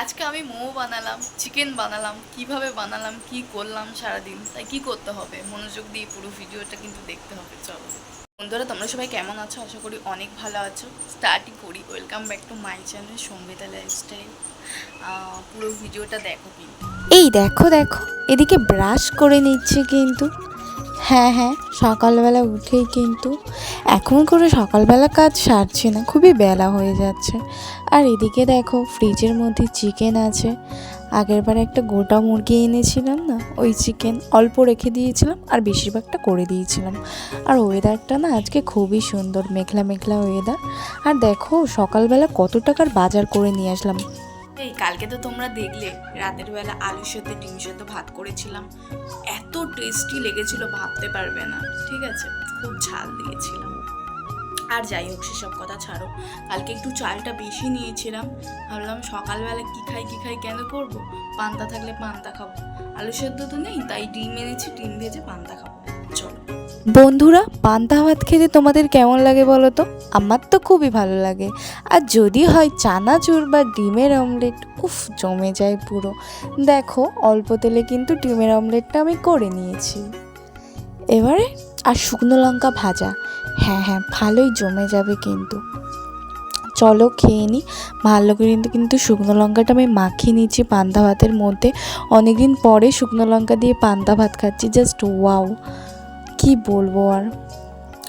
আজকে আমি মোমো বানালাম, চিকেন বানালাম, কিভাবে বানালাম, কি করলাম সারাদিন, তাই কি করতে হবে, মনোযোগ দিয়ে পুরো ভিডিওটা কিন্তু দেখতে হবে। চলো বন্ধুরা, তোমরা সবাই কেমন আছো? আশা করি অনেক ভালো আছো। স্টার্টই করি। Welcome back to my channel Sangeeta lifestyle. পুরো ভিডিওটা দেখো কিন্তু। এই দেখো দেখো, এদিকে ব্রাশ করে নিচ্ছে কিন্তু। হ্যাঁ হ্যাঁ, সকালবেলা উঠেই কিন্তু এখন করে সকালবেলা কাজ সারছি না, খুবই বেলা হয়ে যাচ্ছে। আর এদিকে দেখো ফ্রিজের মধ্যে চিকেন আছে। আগেরবার একটা গোটা মুরগি এনেছিলাম না, ওই চিকেন অল্প রেখে দিয়েছিলাম আর বেশিরভাগটা করে দিয়েছিলাম। আর ওয়েদারটা না আজকে খুবই সুন্দর, মেঘলা মেঘলা ওয়েদার। আর দেখো সকালবেলা কত টাকার বাজার করে নিয়ে আসলাম। এই কালকে তো তোমরা দেখলে রাতের বেলা আলু সেদ্ধ ডিম সেদ্ধ ভাত করেছিলাম, এত টেস্টি লেগেছিল ভাবতে পারবে না। ঠিক আছে, খুব ঝাল দিয়েছিলাম। আর যাই হোক, সেসব কথা ছাড়ো। কালকে একটু চালটা বেশি নিয়েছিলাম, ভাবলাম সকালবেলা কী খাই কেন করবো, পান্তা থাকলে পান্তা খাবো। আলু সেদ্ধ তো নেই, তাই ডিম এনেছি, ডিম ভেজে পান্তা খাবো। চলো বন্ধুরা, পান্তা ভাত খেতে তোমাদের কেমন লাগে বলো তো? আমার তো খুবই ভালো লাগে। আর যদি হয় চানাচুর বা ডিমের অমলেট, উফ জমে যায় পুরো। দেখো অল্প তেলে কিন্তু ডিমের অমলেটটা আমি করে নিয়েছি। এবারে আর শুকনো লঙ্কা ভাজা, হ্যাঁ হ্যাঁ ভালোই জমে যাবে কিন্তু। চলো খেয়ে নিই। ভালো করে কিন্তু শুকনো লঙ্কাটা আমি মাখিয়ে নিচ্ছি পান্তা ভাতের মধ্যে। অনেকদিন পরে শুকনো লঙ্কা দিয়ে পান্তা ভাত খাচ্ছি, জাস্ট ওয়াও, কি বলবো আর।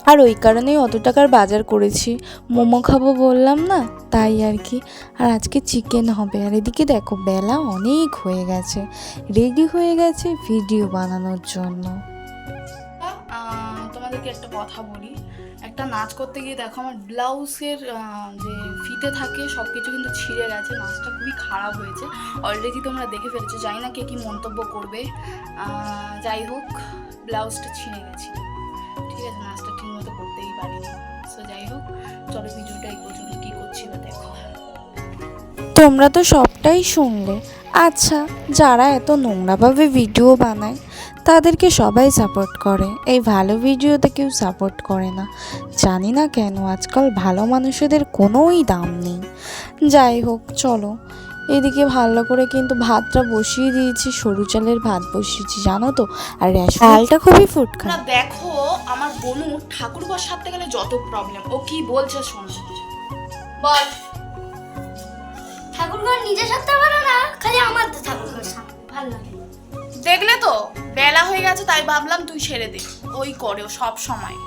আর ওই কারণেই অত টাকার বাজার করেছি, মোমো খাবো বললাম না, তাই আর কি। আর আজকে চিকেন হবে। আর এদিকে দেখো বেলা অনেক হয়ে গেছে, রেডি হয়ে গেছে ভিডিও বানানোর জন্য। তোমাদেরকে একটা কথা বলি, একটা নাচ করতে গিয়ে দেখো আমার ব্লাউজের যে ফিতে থাকে সব কিছু কিন্তু ছিঁড়ে গেছে। নাচটা খুবই খারাপ হয়েছে, অলরেডি তোমরা দেখে ফেলেছো। জানি না কে কী মন্তব্য করবে। যাই হোক, ব্লাউজটা ছিঁড়ে গেছে। ঠিক আছে, নাচটা ঠিক মতো করতেই পারিনি। সো যাই হোক, চলো ভিডিওটা এই পর্যন্ত কী করছি বা দেখো। তোমরা তো সবটাই শুনলে। আচ্ছা, যারা এত নোংরাভাবে ভিডিও বানায় তাদেরকে সবাই সাপোর্ট করে, এই ভালো ভিডিওতে কেউ সাপোর্ট করে না। জানি না কেন আজকাল ভালো মানুষদের কোনোই দাম নেই। যাই হোক চলো, এদিকে ভালো করে কিন্তু ভাতটা বসিয়ে দিয়েছি, সরু চালের ভাত বসিয়েছি জানো তো। আর চালটা খুবই ফুটকা। না দেখো, আমার বোনু ঠাকুরঘর সারতে গেলে যত প্রবলেম, ও কি বলছে শোনো। বল। ঠাকুরঘর নিজে সারতে পারে না, খালি আমার তো ঠাকুরঘর সারতে ভালো লাগে। দেখলে তো বেলা হয়ে গেছে, তাই ভাবলাম তুই ছেড়ে দে। ওই করে ও সব সময়।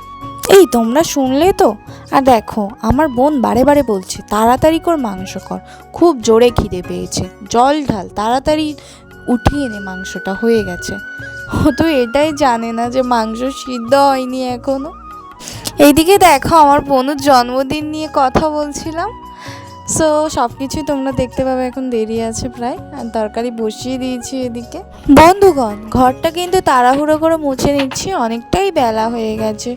এই তোমরা শুনলে তো? আর দেখো আমার বোন বারে বারে বলছে তাড়াতাড়ি কর, মাংস কর, খুব জোরে খিদে পেয়েছে, জল ঢাল, তাড়াতাড়ি উঠিয়ে নে, মাংসটা হয়ে গেছে। ও তো এটাই জানে না যে মাংস সিদ্ধ হয়নি এখনো। এইদিকে দেখো আমার বোনের জন্মদিন নিয়ে কথা বলছিলাম। সো সব কিছুই তোমরা দেখতে পাবে, এখন দেরি আছে প্রায়। আর তরকারি বসিয়ে দিয়েছি এদিকে। বন্ধুগণ, ঘরটা কিন্তু তাড়াহুড়ো করে মুছে নিচ্ছি, অনেকটাই বেলা হয়ে গেছে।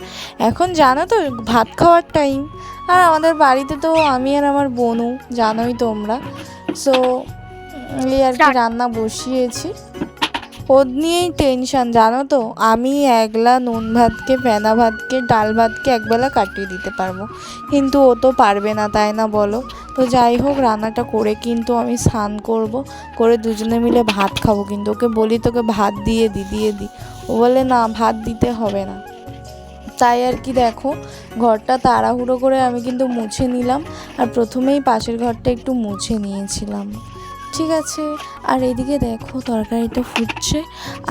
এখন জানো তো ভাত খাওয়ার টাইম। আর আমাদের বাড়িতে তো আমি আর আমার বোনু, জানোই তোমরা। সো এই আর কি, রান্না বসিয়েছি। ওর নিয়েই টেনশন জানো তো। আমি একলা নুন ভাতকে, ফেনা ভাতকে, ডাল ভাতকে একবেলা কাটিয়ে দিতে পারবো, কিন্তু ও তো পারবে না, তাই না বলো? তো যাই হোক, রান্নাটা করে কিন্তু আমি স্নান করব, করে দুজনে মিলে ভাত খাবো। কিন্তু ওকে বলি তোকে ভাত দিয়ে দি, ও বলে না ভাত দিতে হবে না। তাই আর কি দেখো, ঘরটা তাড়াহুড়ো করে আমি কিন্তু মুছে নিলাম। আর প্রথমেই পাশের ঘরটা একটু মুছে নিয়েছিলাম। ঠিক আছে। আর এদিকে দেখো তরকারিটা ফুটছে।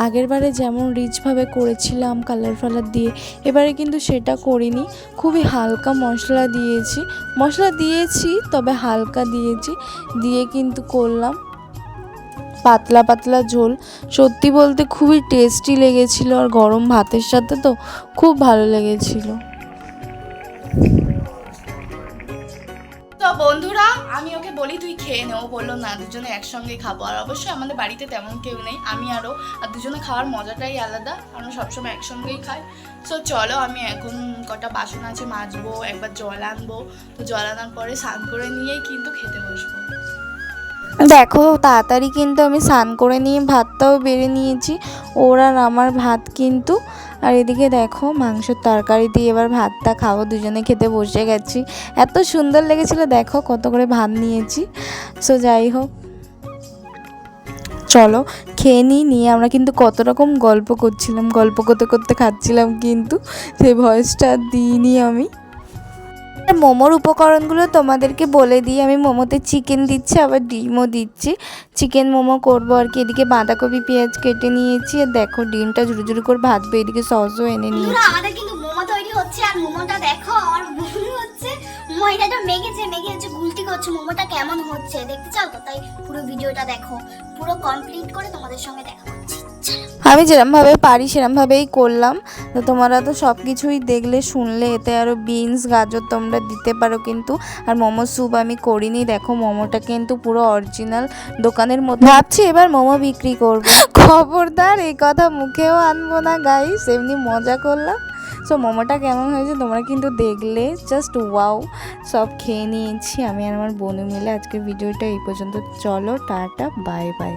আগেরবারে যেমন রিচভাবে করেছিলাম কালার ফালার দিয়ে, এবারে কিন্তু সেটা করিনি, খুবই হালকা মশলা দিয়েছি তবে হালকা দিয়েছি, দিয়ে কিন্তু করলাম পাতলা পাতলা ঝোল। সত্যি বলতে খুবই টেস্টি লেগেছিল, আর গরম ভাতের সাথে তো খুব ভালো লেগেছিল। তো বন্ধুরা, আমি ওকে বলি তুই খেয়ে নে, ও বললো না দুজনে একসঙ্গে খাবো। আর অবশ্যই আমাদের বাড়িতে তেমন কেউ নেই, আমি আরও। আর দুজনে খাওয়ার মজাটাই আলাদা, আমরা সবসময় একসঙ্গেই খাই। সো চলো, আমি এখন কটা বাসন আছে মাজবো, একবার জল আনবো। তো জল আনার পরে স্নান করে নিয়েই কিন্তু খেতে বসবো। দেখো তাড়াতাড়ি কিন্তু আমি স্নান করে নিয়ে ভাতটাও বেড়ে নিয়েছি, ওর আর আমার ভাত কিন্তু। আর এদিকে দেখো মাংসের তরকারি দিয়ে এবার ভাতটা খাবো, দুজনে খেতে বসে গেছি। এত সুন্দর লেগেছিলো, দেখো কত করে ভাত নিয়েছি। সো যাই হোক, চলো খেয়ে নিয়ে আমরা কিন্তু কত রকম গল্প করছিলাম, গল্প করতে করতে খাচ্ছিলাম, কিন্তু সেই ভয়েসটা দিইনি আমি। মোমোর উপকরণগুলো তোমাদেরকে বলে দিই। আমি মোমোতে চিকেন দিচ্ছি, আবার ডিমও দিচ্ছি। চিকেন মোমো করবো আর কি। এদিকে বাঁধাকপি পেঁয়াজ কেটে নিয়েছি, আর দেখো ডিমটা ঝুড়ি ঝুড়ি করে ভাজবে। এদিকে সসও এনে বন্ধুরা, নিয়েছি। আমাদের কিন্তু মোমো তৈরি হচ্ছে, আর মোমোটা দেখো আমার বোন হচ্ছে ময়দাটা মেখে গুলটি করছে। মোমোটা কেমন হচ্ছে দেখতে চাও তো? তাই পুরো ভিডিওটা দেখো, পুরো কমপ্লিট করে তোমাদের সঙ্গে দেখা করছি। আমি যেরমভাবে পারি সেরমভাবেই করলাম। তো তোমরা তো সব কিছুই দেখলে শুনলে। এতে আরও বিনস গাজর তোমরা দিতে পারো কিন্তু। আর মোমো স্যুপ আমি করিনি। দেখো মোমোটা কিন্তু পুরো অরিজিনাল দোকানের মতো। ভাবছি এবার মোমো বিক্রি করব। খবরদার এই কথা মুখেও আনবো না গাইস, এমনি মজা করলাম। সো মোমোটা কেমন হয়েছে তোমরা কিন্তু দেখলে, জাস্ট ওয়াও। সব খেয়ে নিয়েছি আমি আর আমার বোনু মিলে। আজকের ভিডিওটা এই পর্যন্ত। চলো টাটা, বাই বাই।